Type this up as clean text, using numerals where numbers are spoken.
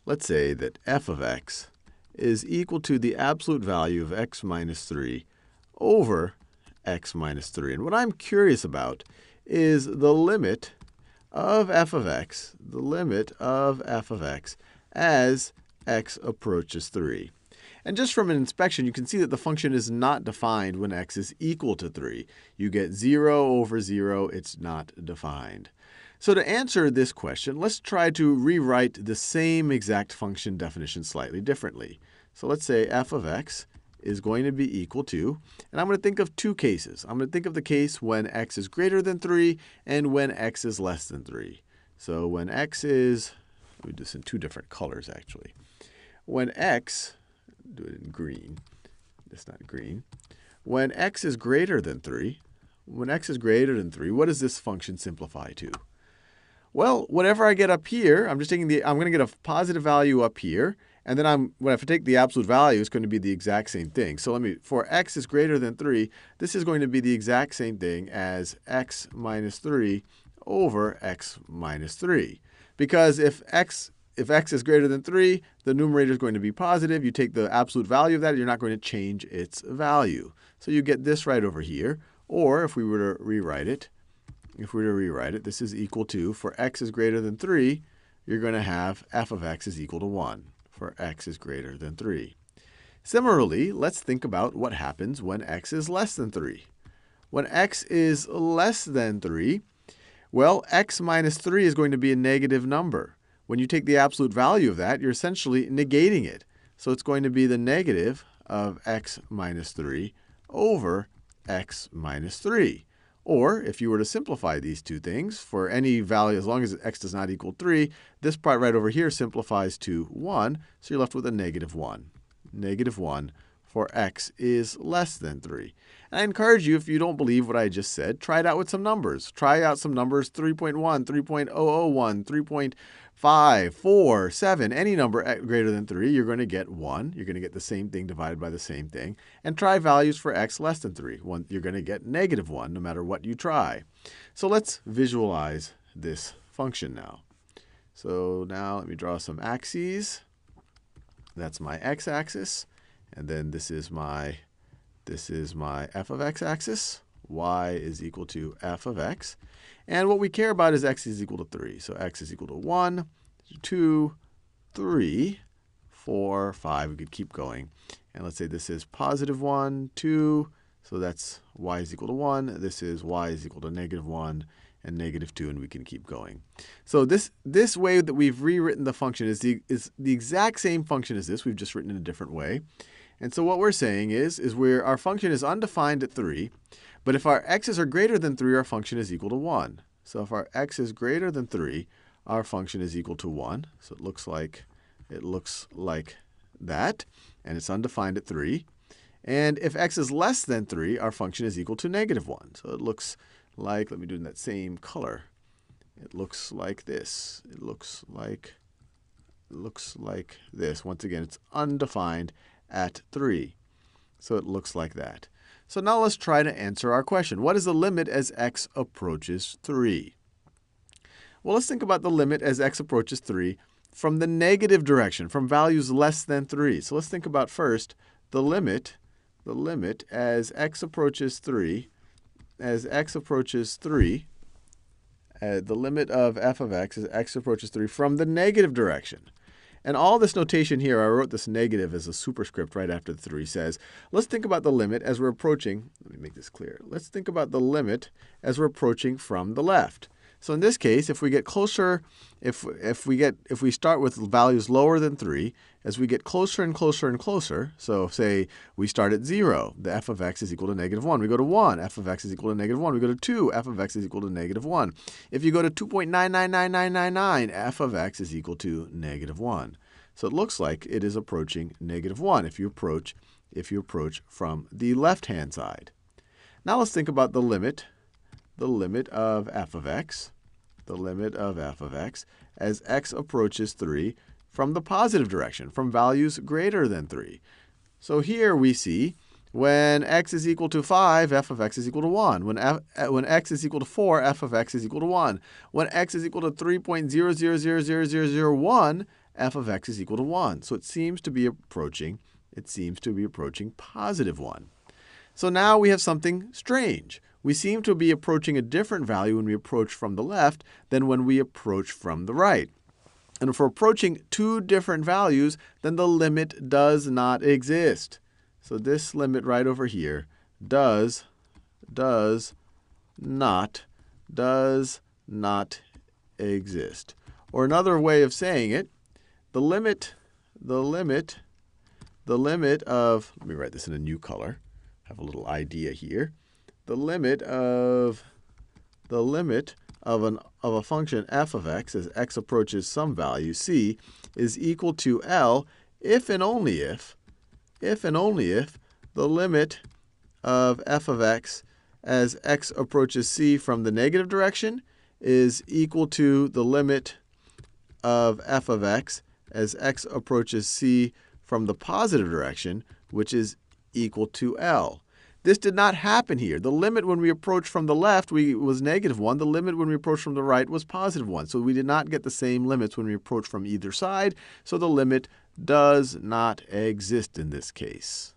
let's say that f of x is equal to the absolute value of x minus 3 over x minus 3. And what I'm curious about is the limit of f of x, the limit of f of x as x approaches 3. And just from an inspection, you can see that the function is not defined when x is equal to 3. You get 0 over 0. It's not defined. So to answer this question, let's try to rewrite the same exact function definition slightly differently. So let's say f of x is going to be equal to, and I'm going to think of two cases. I'm going to think of the case when x is greater than 3 and when x is less than 3. So when x is, let me do this in two different colors actually. When x, do it in green, it's not green. When x is greater than 3, what does this function simplify to? Well, whatever I get up here, I'm going to get a positive value up here, and then if I take the absolute value, it's going to be the exact same thing. So for x is greater than 3, this is going to be the exact same thing as x minus 3 over x minus 3. Because if x is greater than 3, the numerator is going to be positive. You take the absolute value of that, you're not going to change its value. So you get this right over here. Or if we were to rewrite it, this is equal to, for x is greater than 3, you're going to have f of x is equal to 1 for x is greater than 3. Similarly, let's think about what happens when x is less than 3. When x is less than 3, well, x minus 3 is going to be a negative number. When you take the absolute value of that, you're essentially negating it. So it's going to be the negative of x minus 3 over x minus 3. Or if you were to simplify these two things, for any value, as long as x does not equal 3, this part right over here simplifies to 1, so you're left with a negative 1. Negative 1 for x is less than 3. And I encourage you, if you don't believe what I just said, try it out with some numbers. Try out some numbers, 3.1, 3.001, 3.5, 4, 7, any number greater than 3, you're going to get 1. You're going to get the same thing divided by the same thing. And try values for x less than 3. You're going to get negative 1 no matter what you try. So let's visualize this function now. So now let me draw some axes. That's my x-axis. And then this is my f of x axis. Y is equal to f of x. And what we care about is x is equal to 3. So x is equal to 1, 2, 3, 4, 5. We could keep going. And let's say this is positive 1, 2. So that's y is equal to 1. This is y is equal to negative 1 and negative 2, and we can keep going. So this way that we've rewritten the function is the exact same function as this. We've just written in a different way. And so what we're saying is our function is undefined at 3, but if our x's are greater than 3, our function is equal to 1. So if our x is greater than 3, our function is equal to 1. So it looks like that, and it's undefined at 3. And if x is less than 3, our function is equal to negative 1. So it looks like, let me do it in that same color. It looks like this. It looks like this. Once again, it's undefined at 3. So it looks like that. So now let's try to answer our question. What is the limit as x approaches 3? Well, let's think about the limit as x approaches 3 from the negative direction, from values less than 3. So let's think about first the limit as x approaches 3. The limit of f of x as x approaches 3 from the negative direction. And all this notation here, I wrote this negative as a superscript right after the 3 says, let's think about the limit as we're approaching. Let me make this clear. Let's think about the limit as we're approaching from the left. So in this case, if we get closer, if we start with values lower than 3, as we get closer and closer and closer, so say we start at 0, the f of x is equal to negative 1. We go to 1, f of x is equal to negative 1. We go to 2, f of x is equal to negative 1. If you go to 2.999999, f of x is equal to negative 1. So it looks like it is approaching negative 1 if you approach from the left-hand side. Now let's think about the limit of f of x, as x approaches 3 from the positive direction, from values greater than 3. So here we see when x is equal to 5, f of x is equal to 1. When x is equal to 4, f of x is equal to 1. When x is equal to 3.000001, f of x is equal to 1. So it seems to be approaching positive 1. So now we have something strange. We seem to be approaching a different value when we approach from the left than when we approach from the right. And if we're approaching two different values, then the limit does not exist. So this limit right over here does not exist. Or another way of saying it, the limit of, let me write this in a new color, have a little idea here. The limit of a function f of x as x approaches some value c is equal to L if and only if the limit of f of x as x approaches c from the negative direction is equal to the limit of f of x as x approaches c from the positive direction, which is equal to L. This did not happen here. The limit when we approached from the left was -1. The limit when we approached from the right was +1. So we did not get the same limits when we approached from either side. So the limit does not exist in this case.